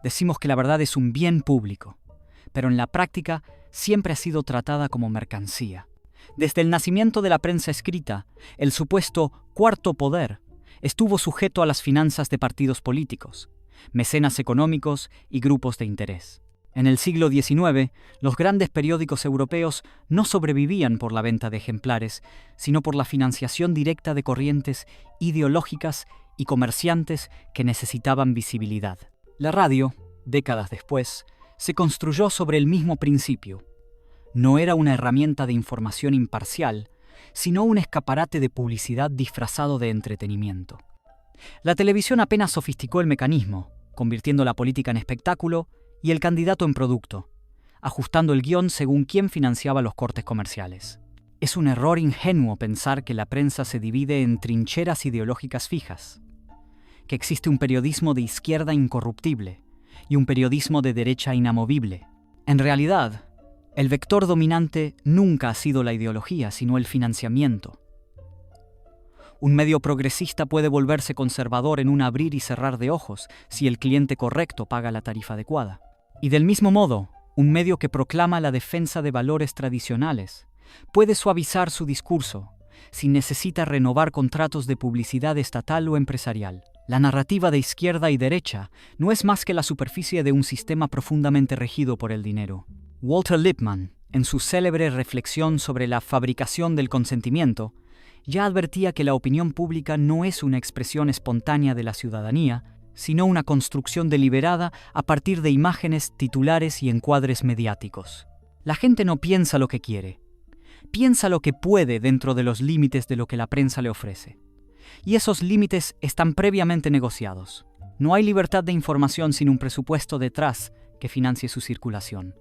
Decimos que la verdad es un bien público, pero en la práctica siempre ha sido tratada como mercancía. Desde el nacimiento de la prensa escrita, el supuesto cuarto poder estuvo sujeto a las finanzas de partidos políticos, mecenas económicos y grupos de interés. En el siglo XIX, los grandes periódicos europeos no sobrevivían por la venta de ejemplares, sino por la financiación directa de corrientes ideológicas y comerciantes que necesitaban visibilidad. La radio, décadas después, se construyó sobre el mismo principio. No era una herramienta de información imparcial, sino un escaparate de publicidad disfrazado de entretenimiento. La televisión apenas sofisticó el mecanismo, convirtiendo la política en espectáculo y el candidato en producto, ajustando el guión según quién financiaba los cortes comerciales. Es un error ingenuo pensar que la prensa se divide en trincheras ideológicas fijas, que existe un periodismo de izquierda incorruptible y un periodismo de derecha inamovible. En realidad, el vector dominante nunca ha sido la ideología, sino el financiamiento. Un medio progresista puede volverse conservador en un abrir y cerrar de ojos si el cliente correcto paga la tarifa adecuada. Y del mismo modo, un medio que proclama la defensa de valores tradicionales puede suavizar su discurso si necesita renovar contratos de publicidad estatal o empresarial. La narrativa de izquierda y derecha no es más que la superficie de un sistema profundamente regido por el dinero. Walter Lippmann, en su célebre reflexión sobre la fabricación del consentimiento, ya advertía que la opinión pública no es una expresión espontánea de la ciudadanía, sino una construcción deliberada a partir de imágenes, titulares y encuadres mediáticos. La gente no piensa lo que quiere, piensa lo que puede dentro de los límites de lo que la prensa le ofrece. Y esos límites están previamente negociados. No hay libertad de información sin un presupuesto detrás que financie su circulación.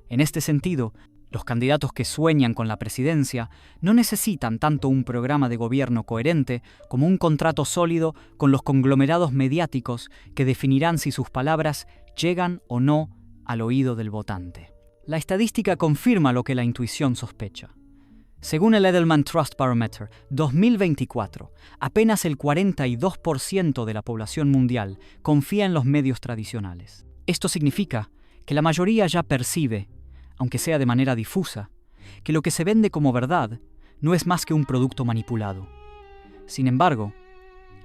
En este sentido, los candidatos que sueñan con la presidencia no necesitan tanto un programa de gobierno coherente como un contrato sólido con los conglomerados mediáticos que definirán si sus palabras llegan o no al oído del votante. La estadística confirma lo que la intuición sospecha. Según el Edelman Trust Barometer 2024, apenas el 42% de la población mundial confía en los medios tradicionales. Esto significa que la mayoría ya percibe, aunque sea de manera difusa, que lo que se vende como verdad no es más que un producto manipulado. Sin embargo,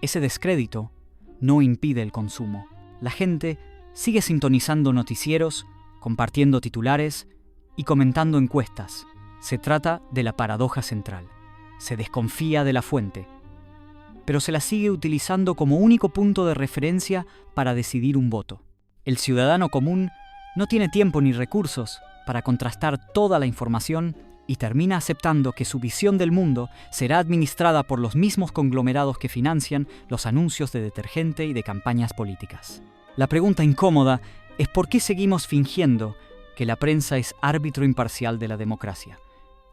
ese descrédito no impide el consumo. La gente sigue sintonizando noticieros, compartiendo titulares y comentando encuestas. Se trata de la paradoja central. Se desconfía de la fuente, pero se la sigue utilizando como único punto de referencia para decidir un voto. El ciudadano común no tiene tiempo ni recursos para contrastar toda la información y termina aceptando que su visión del mundo será administrada por los mismos conglomerados que financian los anuncios de detergente y de campañas políticas. La pregunta incómoda es por qué seguimos fingiendo que la prensa es árbitro imparcial de la democracia,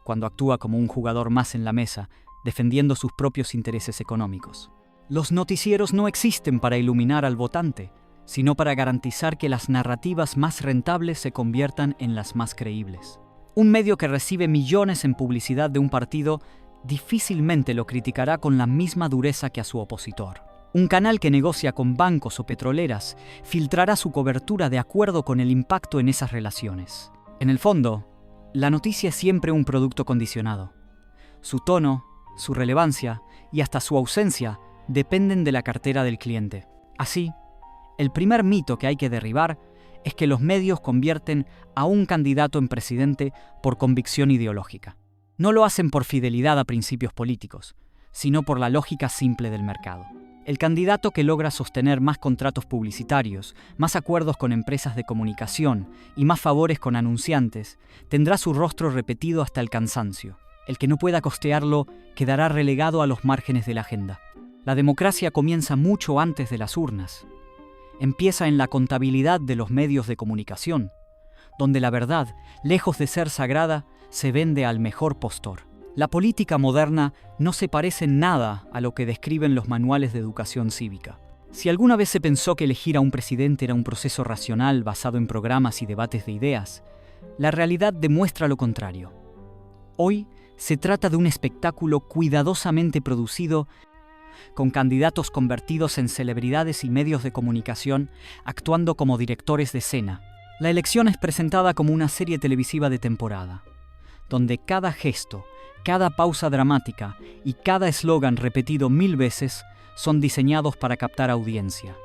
cuando actúa como un jugador más en la mesa, defendiendo sus propios intereses económicos. Los noticieros no existen para iluminar al votante, sino para garantizar que las narrativas más rentables se conviertan en las más creíbles. Un medio que recibe millones en publicidad de un partido difícilmente lo criticará con la misma dureza que a su opositor. Un canal que negocia con bancos o petroleras filtrará su cobertura de acuerdo con el impacto en esas relaciones. En el fondo, la noticia es siempre un producto condicionado. Su tono, su relevancia y hasta su ausencia dependen de la cartera del cliente. Así, el primer mito que hay que derribar es que los medios convierten a un candidato en presidente por convicción ideológica. No lo hacen por fidelidad a principios políticos, sino por la lógica simple del mercado. El candidato que logra sostener más contratos publicitarios, más acuerdos con empresas de comunicación y más favores con anunciantes, tendrá su rostro repetido hasta el cansancio. El que no pueda costearlo quedará relegado a los márgenes de la agenda. La democracia comienza mucho antes de las urnas. Empieza en la contabilidad de los medios de comunicación, donde la verdad, lejos de ser sagrada, se vende al mejor postor. La política moderna no se parece en nada a lo que describen los manuales de educación cívica. Si alguna vez se pensó que elegir a un presidente era un proceso racional basado en programas y debates de ideas, la realidad demuestra lo contrario. Hoy se trata de un espectáculo cuidadosamente producido con candidatos convertidos en celebridades y medios de comunicación actuando como directores de escena. La elección es presentada como una serie televisiva de temporada, donde cada gesto, cada pausa dramática y cada eslogan repetido 1000 veces son diseñados para captar audiencia,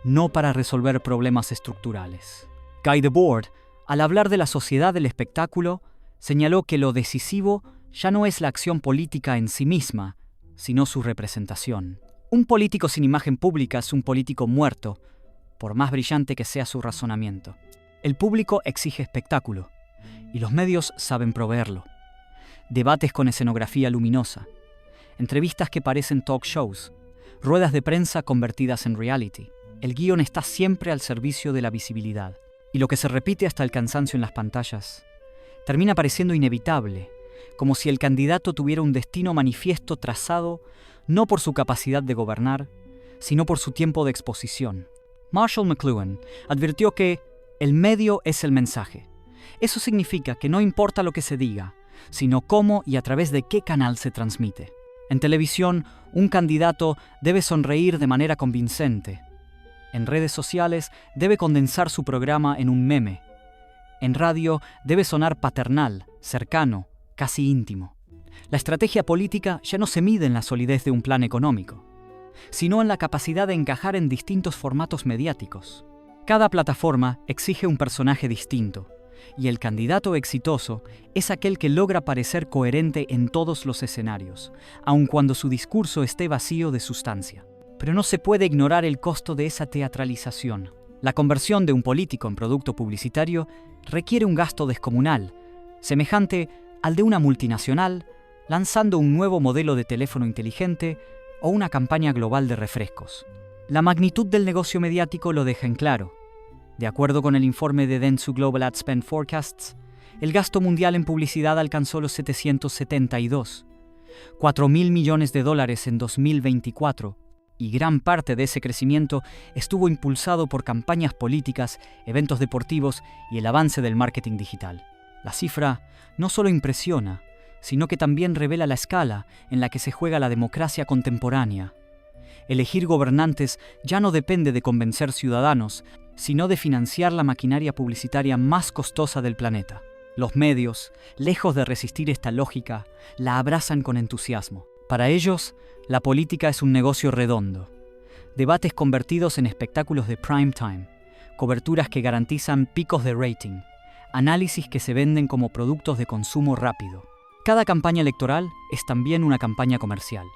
no para resolver problemas estructurales. Guy Debord, al hablar de la sociedad del espectáculo, señaló que lo decisivo ya no es la acción política en sí misma, sino su representación. Un político sin imagen pública es un político muerto, por más brillante que sea su razonamiento. El público exige espectáculo, y los medios saben proveerlo. Debates con escenografía luminosa, entrevistas que parecen talk shows, ruedas de prensa convertidas en reality. El guión está siempre al servicio de la visibilidad, y lo que se repite hasta el cansancio en las pantallas termina pareciendo inevitable, como si el candidato tuviera un destino manifiesto trazado no por su capacidad de gobernar, sino por su tiempo de exposición. Marshall McLuhan advirtió que el medio es el mensaje. Eso significa que no importa lo que se diga, sino cómo y a través de qué canal se transmite. En televisión, un candidato debe sonreír de manera convincente. En redes sociales, debe condensar su programa en un meme. En radio, debe sonar paternal, cercano, casi íntimo. La estrategia política ya no se mide en la solidez de un plan económico, sino en la capacidad de encajar en distintos formatos mediáticos. Cada plataforma exige un personaje distinto, y el candidato exitoso es aquel que logra parecer coherente en todos los escenarios, aun cuando su discurso esté vacío de sustancia. Pero no se puede ignorar el costo de esa teatralización. La conversión de un político en producto publicitario requiere un gasto descomunal, semejante al de una multinacional lanzando un nuevo modelo de teléfono inteligente o una campaña global de refrescos. La magnitud del negocio mediático lo deja en claro. De acuerdo con el informe de Dentsu Global Ad Spend Forecasts, el gasto mundial en publicidad alcanzó los 4.000 millones de dólares en 2024, y gran parte de ese crecimiento estuvo impulsado por campañas políticas, eventos deportivos y el avance del marketing digital. La cifra no solo impresiona, sino que también revela la escala en la que se juega la democracia contemporánea. Elegir gobernantes ya no depende de convencer ciudadanos, sino de financiar la maquinaria publicitaria más costosa del planeta. Los medios, lejos de resistir esta lógica, la abrazan con entusiasmo. Para ellos, la política es un negocio redondo. Debates convertidos en espectáculos de prime time, coberturas que garantizan picos de rating, análisis que se venden como productos de consumo rápido. Cada campaña electoral es también una campaña comercial,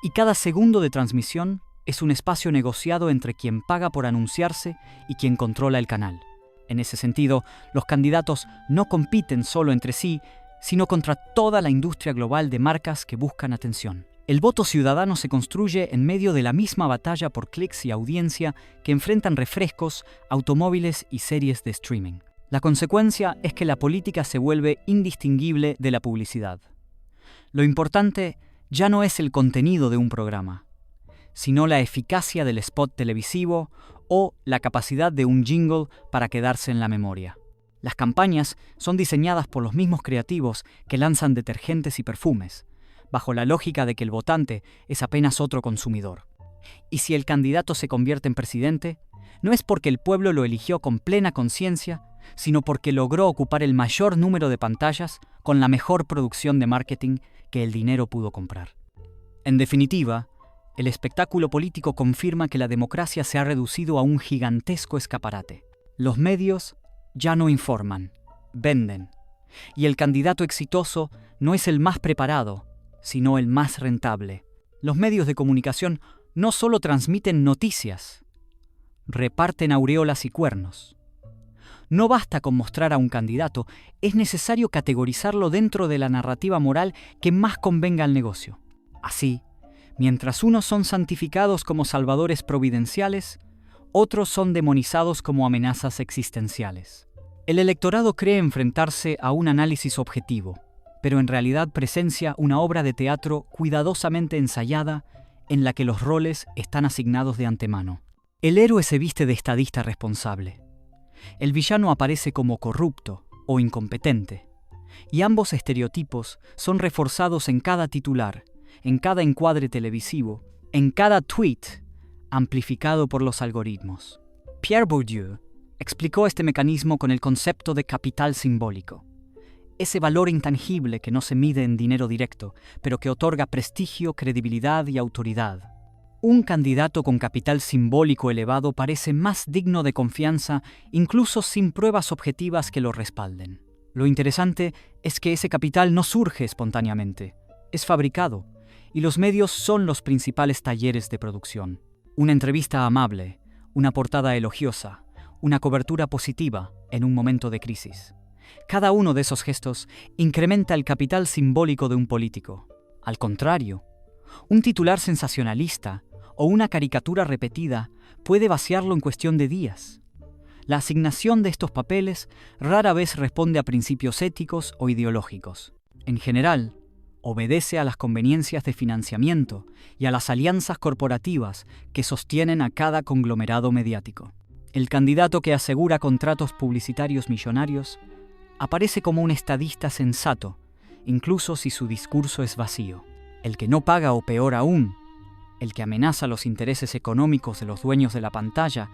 y cada segundo de transmisión es un espacio negociado entre quien paga por anunciarse y quien controla el canal. En ese sentido, los candidatos no compiten solo entre sí, sino contra toda la industria global de marcas que buscan atención. El voto ciudadano se construye en medio de la misma batalla por clics y audiencia que enfrentan refrescos, automóviles y series de streaming. La consecuencia es que la política se vuelve indistinguible de la publicidad. Lo importante ya no es el contenido de un programa, sino la eficacia del spot televisivo o la capacidad de un jingle para quedarse en la memoria. Las campañas son diseñadas por los mismos creativos que lanzan detergentes y perfumes, bajo la lógica de que el votante es apenas otro consumidor. Y si el candidato se convierte en presidente, no es porque el pueblo lo eligió con plena conciencia, sino porque logró ocupar el mayor número de pantallas con la mejor producción de marketing que el dinero pudo comprar. En definitiva, el espectáculo político confirma que la democracia se ha reducido a un gigantesco escaparate. Los medios ya no informan, venden. Y el candidato exitoso no es el más preparado, sino el más rentable. Los medios de comunicación no solo transmiten noticias, reparten aureolas y cuernos. No basta con mostrar a un candidato, es necesario categorizarlo dentro de la narrativa moral que más convenga al negocio. Así, mientras unos son santificados como salvadores providenciales, otros son demonizados como amenazas existenciales. El electorado cree enfrentarse a un análisis objetivo, pero en realidad presencia una obra de teatro cuidadosamente ensayada en la que los roles están asignados de antemano. El héroe se viste de estadista responsable. El villano aparece como corrupto o incompetente, y ambos estereotipos son reforzados en cada titular, en cada encuadre televisivo en cada tweet amplificado por los algoritmos. Pierre Bourdieu explicó este mecanismo con el concepto de capital simbólico, ese valor intangible que no se mide en dinero directo, pero que otorga prestigio, credibilidad y autoridad. Un candidato con capital simbólico elevado parece más digno de confianza incluso sin pruebas objetivas que lo respalden. Lo interesante es que ese capital no surge espontáneamente, es fabricado, y los medios son los principales talleres de producción. Una entrevista amable, una portada elogiosa, una cobertura positiva en un momento de crisis. Cada uno de esos gestos incrementa el capital simbólico de un político. Al contrario, un titular sensacionalista o una caricatura repetida puede vaciarlo en cuestión de días. La asignación de estos papeles rara vez responde a principios éticos o ideológicos. En general, obedece a las conveniencias de financiamiento y a las alianzas corporativas que sostienen a cada conglomerado mediático. El candidato que asegura contratos publicitarios millonarios aparece como un estadista sensato, incluso si su discurso es vacío. El que no paga, o peor aún, el que amenaza los intereses económicos de los dueños de la pantalla,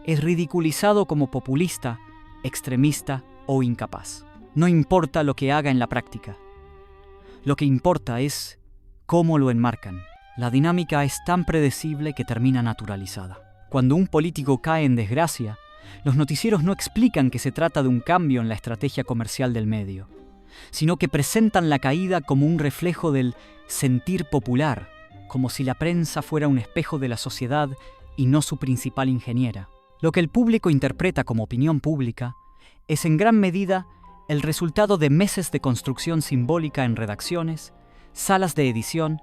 es ridiculizado como populista, extremista o incapaz. No importa lo que haga en la práctica. Lo que importa es cómo lo enmarcan. La dinámica es tan predecible que termina naturalizada. Cuando un político cae en desgracia, los noticieros no explican que se trata de un cambio en la estrategia comercial del medio, sino que presentan la caída como un reflejo del sentir popular, como si la prensa fuera un espejo de la sociedad y no su principal ingeniera. Lo que el público interpreta como opinión pública es en gran medida el resultado de meses de construcción simbólica en redacciones, salas de edición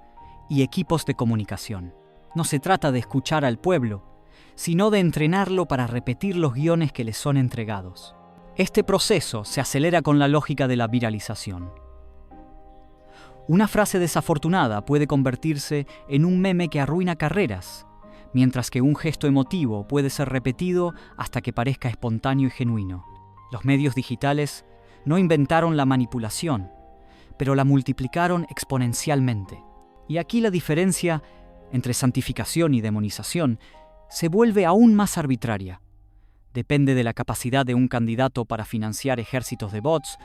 y equipos de comunicación. No se trata de escuchar al pueblo, sino de entrenarlo para repetir los guiones que les son entregados. Este proceso se acelera con la lógica de la viralización. Una frase desafortunada puede convertirse en un meme que arruina carreras, mientras que un gesto emotivo puede ser repetido hasta que parezca espontáneo y genuino. Los medios digitales no inventaron la manipulación, pero la multiplicaron exponencialmente. Y aquí la diferencia entre santificación y demonización se vuelve aún más arbitraria. Depende de la capacidad de un candidato para financiar ejércitos de bots,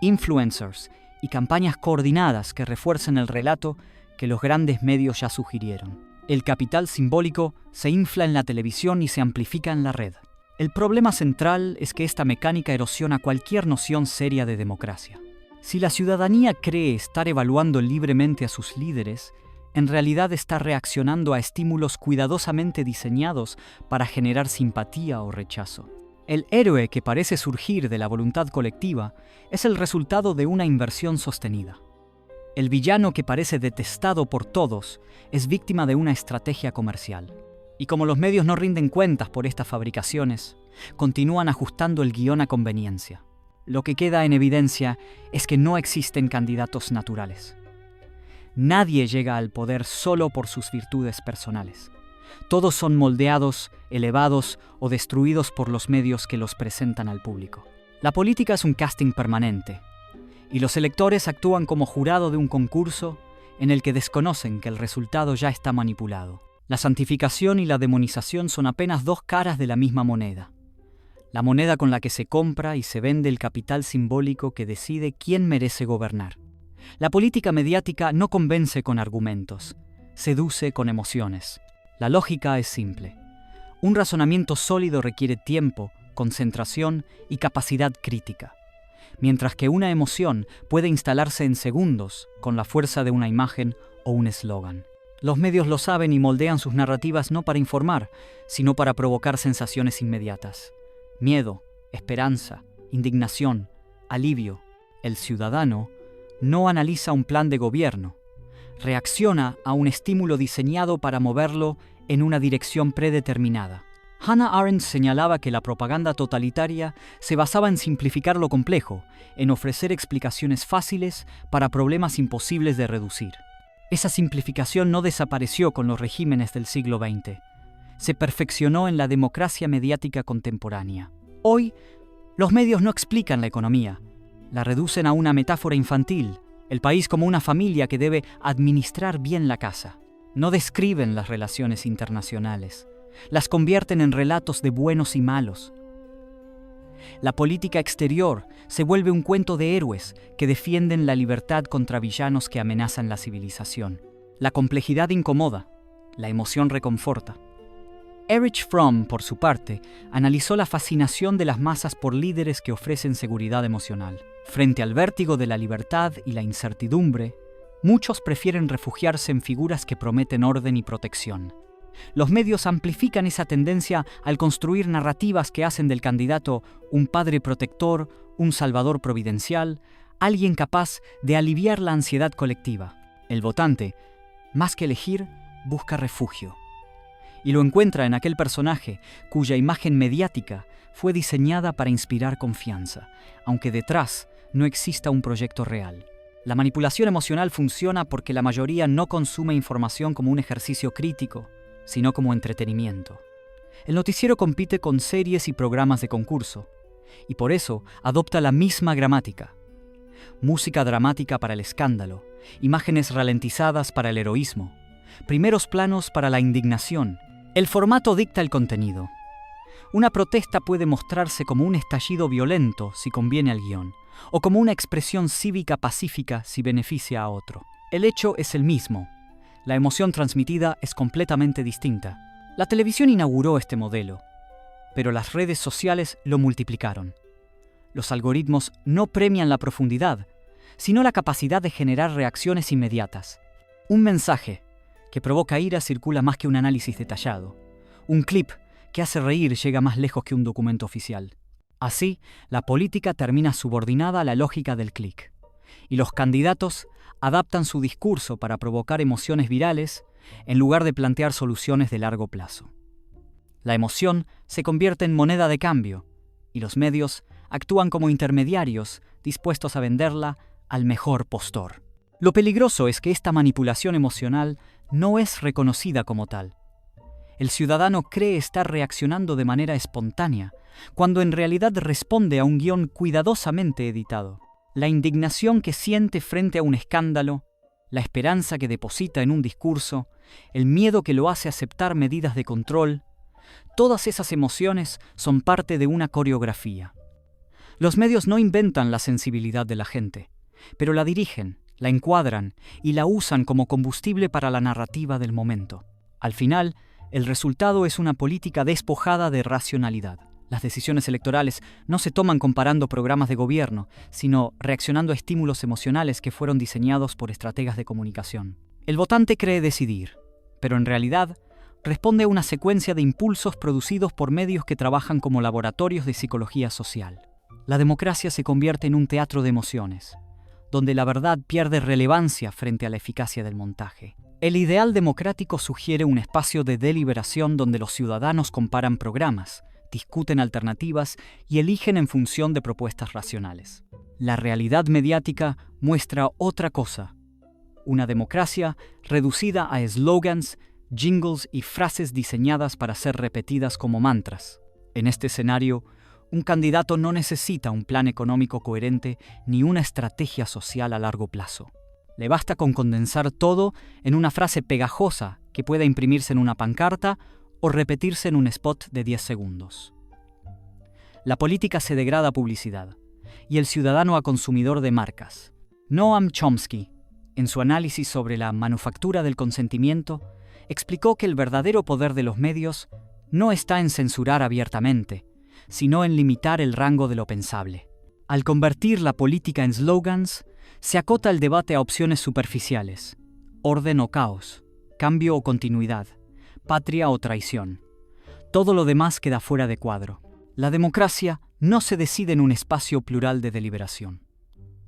influencers y campañas coordinadas que refuercen el relato que los grandes medios ya sugirieron. El capital simbólico se infla en la televisión y se amplifica en la red. El problema central es que esta mecánica erosiona cualquier noción seria de democracia. Si la ciudadanía cree estar evaluando libremente a sus líderes, en realidad está reaccionando a estímulos cuidadosamente diseñados para generar simpatía o rechazo. El héroe que parece surgir de la voluntad colectiva es el resultado de una inversión sostenida. El villano que parece detestado por todos es víctima de una estrategia comercial. Y como los medios no rinden cuentas por estas fabricaciones, continúan ajustando el guión a conveniencia. Lo que queda en evidencia es que no existen candidatos naturales. Nadie llega al poder solo por sus virtudes personales. Todos son moldeados, elevados o destruidos por los medios que los presentan al público. La política es un casting permanente, y los electores actúan como jurado de un concurso en el que desconocen que el resultado ya está manipulado. La santificación y la demonización son apenas dos caras de la misma moneda. La moneda con la que se compra y se vende el capital simbólico que decide quién merece gobernar. La política mediática no convence con argumentos, seduce con emociones. La lógica es simple. Un razonamiento sólido requiere tiempo, concentración y capacidad crítica, mientras que una emoción puede instalarse en segundos con la fuerza de una imagen o un eslogan. Los medios lo saben y moldean sus narrativas no para informar, sino para provocar sensaciones inmediatas. Miedo, esperanza, indignación, alivio. El ciudadano no analiza un plan de gobierno, reacciona a un estímulo diseñado para moverlo en una dirección predeterminada. Hannah Arendt señalaba que la propaganda totalitaria se basaba en simplificar lo complejo, en ofrecer explicaciones fáciles para problemas imposibles de reducir. Esa simplificación no desapareció con los regímenes del siglo XX. Se perfeccionó en la democracia mediática contemporánea. Hoy, los medios no explican la economía, la reducen a una metáfora infantil, el país como una familia que debe administrar bien la casa. No describen las relaciones internacionales, las convierten en relatos de buenos y malos. La política exterior se vuelve un cuento de héroes que defienden la libertad contra villanos que amenazan la civilización. La complejidad incomoda, la emoción reconforta. Erich Fromm, por su parte, analizó la fascinación de las masas por líderes que ofrecen seguridad emocional. Frente al vértigo de la libertad y la incertidumbre, muchos prefieren refugiarse en figuras que prometen orden y protección. Los medios amplifican esa tendencia al construir narrativas que hacen del candidato un padre protector, un salvador providencial, alguien capaz de aliviar la ansiedad colectiva. El votante, más que elegir, busca refugio. Y lo encuentra en aquel personaje cuya imagen mediática fue diseñada para inspirar confianza, aunque detrás no exista un proyecto real. La manipulación emocional funciona porque la mayoría no consume información como un ejercicio crítico, sino como entretenimiento. El noticiero compite con series y programas de concurso, y por eso adopta la misma gramática. Música dramática para el escándalo, imágenes ralentizadas para el heroísmo, primeros planos para la indignación. El formato dicta el contenido. Una protesta puede mostrarse como un estallido violento si conviene al guión, o como una expresión cívica pacífica si beneficia a otro. El hecho es el mismo. La emoción transmitida es completamente distinta. La televisión inauguró este modelo, pero las redes sociales lo multiplicaron. Los algoritmos no premian la profundidad, sino la capacidad de generar reacciones inmediatas. Un mensaje que provoca ira circula más que un análisis detallado. Un clip que hace reír llega más lejos que un documento oficial. Así, la política termina subordinada a la lógica del clic, y los candidatos adaptan su discurso para provocar emociones virales en lugar de plantear soluciones de largo plazo. La emoción se convierte en moneda de cambio, y los medios actúan como intermediarios dispuestos a venderla al mejor postor. Lo peligroso es que esta manipulación emocional no es reconocida como tal. El ciudadano cree estar reaccionando de manera espontánea, cuando en realidad responde a un guión cuidadosamente editado. La indignación que siente frente a un escándalo, la esperanza que deposita en un discurso, el miedo que lo hace aceptar medidas de control, todas esas emociones son parte de una coreografía. Los medios no inventan la sensibilidad de la gente, pero la dirigen, la encuadran y la usan como combustible para la narrativa del momento. Al final, el resultado es una política despojada de racionalidad. Las decisiones electorales no se toman comparando programas de gobierno, sino reaccionando a estímulos emocionales que fueron diseñados por estrategas de comunicación. El votante cree decidir, pero en realidad responde a una secuencia de impulsos producidos por medios que trabajan como laboratorios de psicología social. La democracia se convierte en un teatro de emociones, donde la verdad pierde relevancia frente a la eficacia del montaje. El ideal democrático sugiere un espacio de deliberación donde los ciudadanos comparan programas, discuten alternativas y eligen en función de propuestas racionales. La realidad mediática muestra otra cosa: una democracia reducida a eslogans, jingles y frases diseñadas para ser repetidas como mantras. En este escenario, un candidato no necesita un plan económico coherente ni una estrategia social a largo plazo. Le basta con condensar todo en una frase pegajosa que pueda imprimirse en una pancarta o repetirse en un spot de 10 segundos. La política se degrada a publicidad y el ciudadano a consumidor de marcas. Noam Chomsky, en su análisis sobre la manufactura del consentimiento, explicó que el verdadero poder de los medios no está en censurar abiertamente, sino en limitar el rango de lo pensable. Al convertir la política en slogans, se acota el debate a opciones superficiales: orden o caos, cambio o continuidad, patria o traición. Todo lo demás queda fuera de cuadro. La democracia no se decide en un espacio plural de deliberación,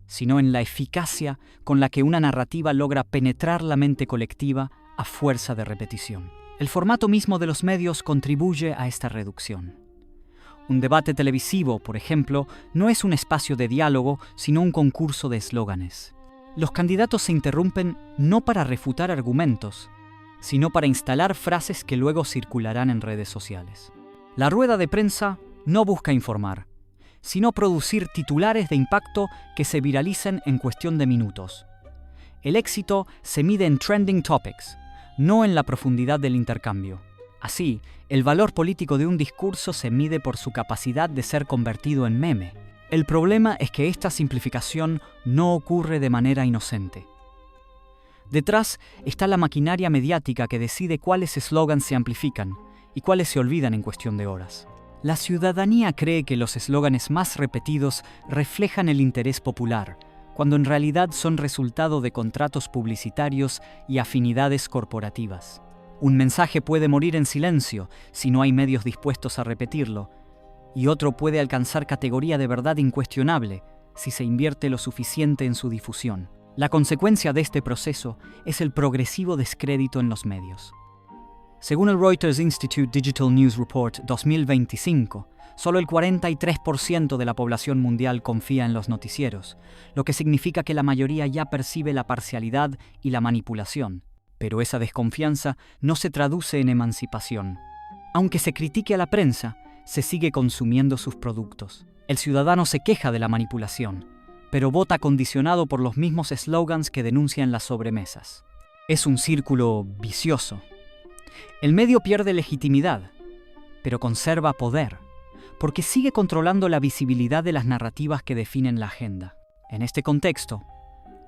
sino en la eficacia con la que una narrativa logra penetrar la mente colectiva a fuerza de repetición. El formato mismo de los medios contribuye a esta reducción. Un debate televisivo, por ejemplo, no es un espacio de diálogo, sino un concurso de eslóganes. Los candidatos se interrumpen no para refutar argumentos, sino para instalar frases que luego circularán en redes sociales. La rueda de prensa no busca informar, sino producir titulares de impacto que se viralicen en cuestión de minutos. El éxito se mide en trending topics, no en la profundidad del intercambio. Así, el valor político de un discurso se mide por su capacidad de ser convertido en meme. El problema es que esta simplificación no ocurre de manera inocente. Detrás está la maquinaria mediática que decide cuáles eslogans se amplifican y cuáles se olvidan en cuestión de horas. La ciudadanía cree que los eslóganes más repetidos reflejan el interés popular, cuando en realidad son resultado de contratos publicitarios y afinidades corporativas. Un mensaje puede morir en silencio si no hay medios dispuestos a repetirlo, y otro puede alcanzar categoría de verdad incuestionable si se invierte lo suficiente en su difusión. La consecuencia de este proceso es el progresivo descrédito en los medios. Según el Reuters Institute Digital News Report 2025, solo el 43% de la población mundial confía en los noticieros, lo que significa que la mayoría ya percibe la parcialidad y la manipulación. Pero esa desconfianza no se traduce en emancipación. Aunque se critique a la prensa, se sigue consumiendo sus productos. El ciudadano se queja de la manipulación, pero vota condicionado por los mismos eslogans que denuncian las sobremesas. Es un círculo vicioso. El medio pierde legitimidad, pero conserva poder, porque sigue controlando la visibilidad de las narrativas que definen la agenda. En este contexto,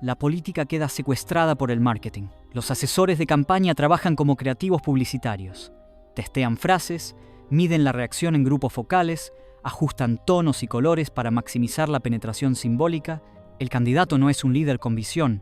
la política queda secuestrada por el marketing. Los asesores de campaña trabajan como creativos publicitarios. Testean frases, miden la reacción en grupos focales, ajustan tonos y colores para maximizar la penetración simbólica. El candidato no es un líder con visión,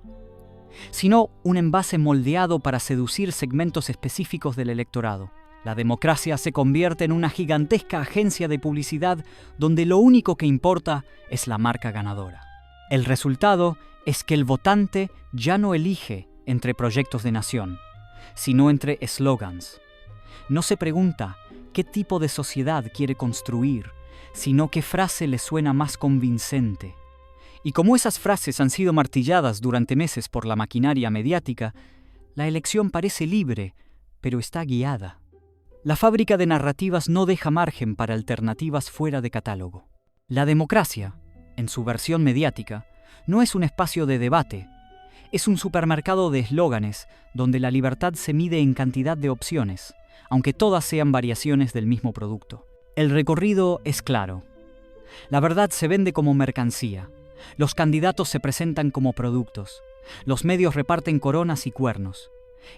sino un envase moldeado para seducir segmentos específicos del electorado. La democracia se convierte en una gigantesca agencia de publicidad donde lo único que importa es la marca ganadora. El resultado es que el votante ya no elige entre proyectos de nación, sino entre eslogans. No se pregunta qué tipo de sociedad quiere construir, sino qué frase le suena más convincente. Y como esas frases han sido martilladas durante meses por la maquinaria mediática, la elección parece libre, pero está guiada. La fábrica de narrativas no deja margen para alternativas fuera de catálogo. La democracia, en su versión mediática, no es un espacio de debate, es un supermercado de eslóganes donde la libertad se mide en cantidad de opciones, aunque todas sean variaciones del mismo producto. El recorrido es claro. La verdad se vende como mercancía. Los candidatos se presentan como productos, los medios reparten coronas y cuernos,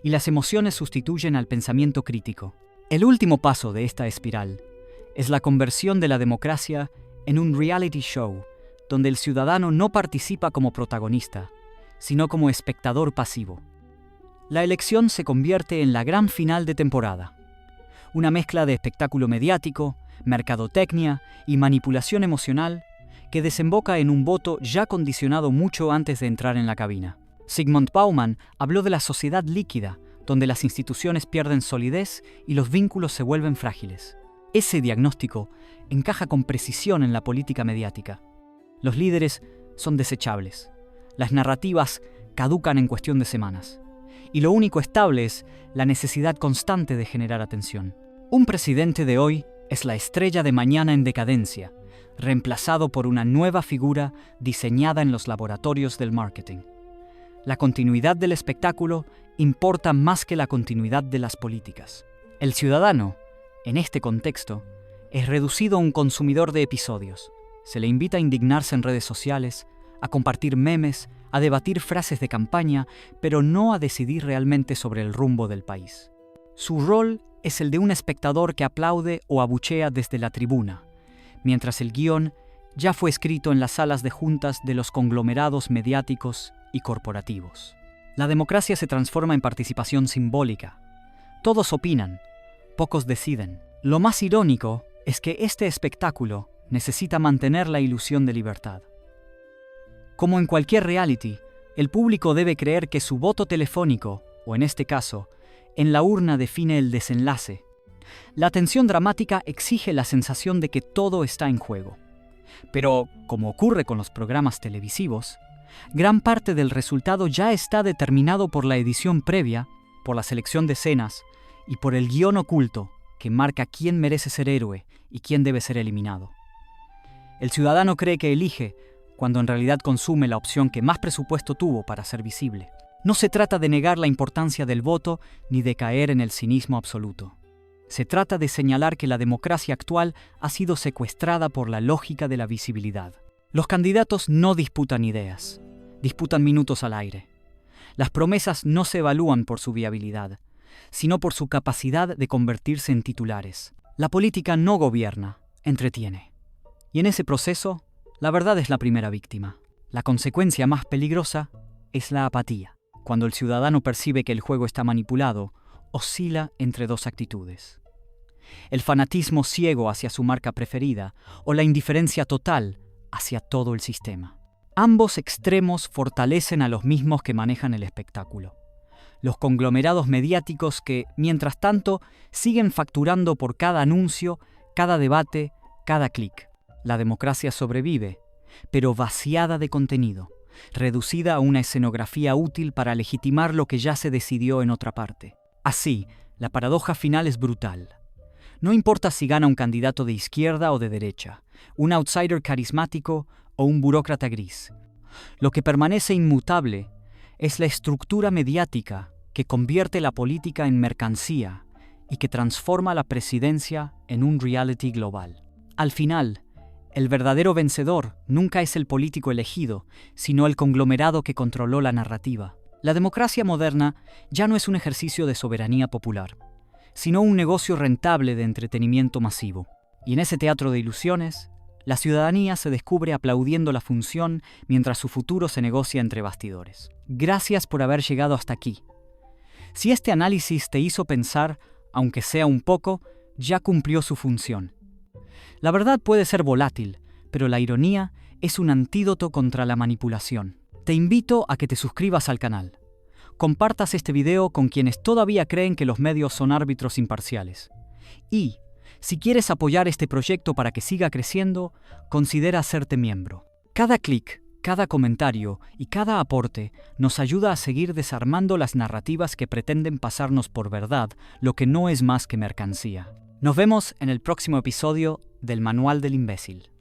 y las emociones sustituyen al pensamiento crítico. El último paso de esta espiral es la conversión de la democracia en un reality show, donde el ciudadano no participa como protagonista, sino como espectador pasivo. La elección se convierte en la gran final de temporada, una mezcla de espectáculo mediático, mercadotecnia y manipulación emocional que desemboca en un voto ya condicionado mucho antes de entrar en la cabina. Zygmunt Bauman habló de la sociedad líquida, donde las instituciones pierden solidez y los vínculos se vuelven frágiles. Ese diagnóstico encaja con precisión en la política mediática. Los líderes son desechables. Las narrativas caducan en cuestión de semanas. Y lo único estable es la necesidad constante de generar atención. Un presidente de hoy es la estrella de mañana en decadencia, reemplazado por una nueva figura diseñada en los laboratorios del marketing. La continuidad del espectáculo importa más que la continuidad de las políticas. El ciudadano, en este contexto, es reducido a un consumidor de episodios. Se le invita a indignarse en redes sociales, a compartir memes, a debatir frases de campaña, pero no a decidir realmente sobre el rumbo del país. Su rol es el de un espectador que aplaude o abuchea desde la tribuna, mientras el guión ya fue escrito en las salas de juntas de los conglomerados mediáticos y corporativos. La democracia se transforma en participación simbólica. Todos opinan, pocos deciden. Lo más irónico es que este espectáculo necesita mantener la ilusión de libertad. Como en cualquier reality, el público debe creer que su voto telefónico, o en este caso, en la urna define el desenlace. La tensión dramática exige la sensación de que todo está en juego. Pero, como ocurre con los programas televisivos, gran parte del resultado ya está determinado por la edición previa, por la selección de escenas y por el guión oculto que marca quién merece ser héroe y quién debe ser eliminado. El ciudadano cree que elige, cuando en realidad consume la opción que más presupuesto tuvo para ser visible. No se trata de negar la importancia del voto ni de caer en el cinismo absoluto. Se trata de señalar que la democracia actual ha sido secuestrada por la lógica de la visibilidad. Los candidatos no disputan ideas, disputan minutos al aire. Las promesas no se evalúan por su viabilidad, sino por su capacidad de convertirse en titulares. La política no gobierna, entretiene. Y en ese proceso, la verdad es la primera víctima. La consecuencia más peligrosa es la apatía. Cuando el ciudadano percibe que el juego está manipulado, oscila entre dos actitudes: el fanatismo ciego hacia su marca preferida o la indiferencia total hacia todo el sistema. Ambos extremos fortalecen a los mismos que manejan el espectáculo: los conglomerados mediáticos que, mientras tanto, siguen facturando por cada anuncio, cada debate, cada clic. La democracia sobrevive, pero vaciada de contenido, reducida a una escenografía útil para legitimar lo que ya se decidió en otra parte. Así, la paradoja final es brutal. No importa si gana un candidato de izquierda o de derecha, un outsider carismático o un burócrata gris. Lo que permanece inmutable es la estructura mediática que convierte la política en mercancía y que transforma la presidencia en un reality global. Al final, el verdadero vencedor nunca es el político elegido, sino el conglomerado que controló la narrativa. La democracia moderna ya no es un ejercicio de soberanía popular, sino un negocio rentable de entretenimiento masivo. Y en ese teatro de ilusiones, la ciudadanía se descubre aplaudiendo la función mientras su futuro se negocia entre bastidores. Gracias por haber llegado hasta aquí. Si este análisis te hizo pensar, aunque sea un poco, ya cumplió su función. La verdad puede ser volátil, pero la ironía es un antídoto contra la manipulación. Te invito a que te suscribas al canal. Compartas este video con quienes todavía creen que los medios son árbitros imparciales. Y, si quieres apoyar este proyecto para que siga creciendo, considera hacerte miembro. Cada clic, cada comentario y cada aporte nos ayuda a seguir desarmando las narrativas que pretenden pasarnos por verdad lo que no es más que mercancía. Nos vemos en el próximo episodio del Manual del Imbécil.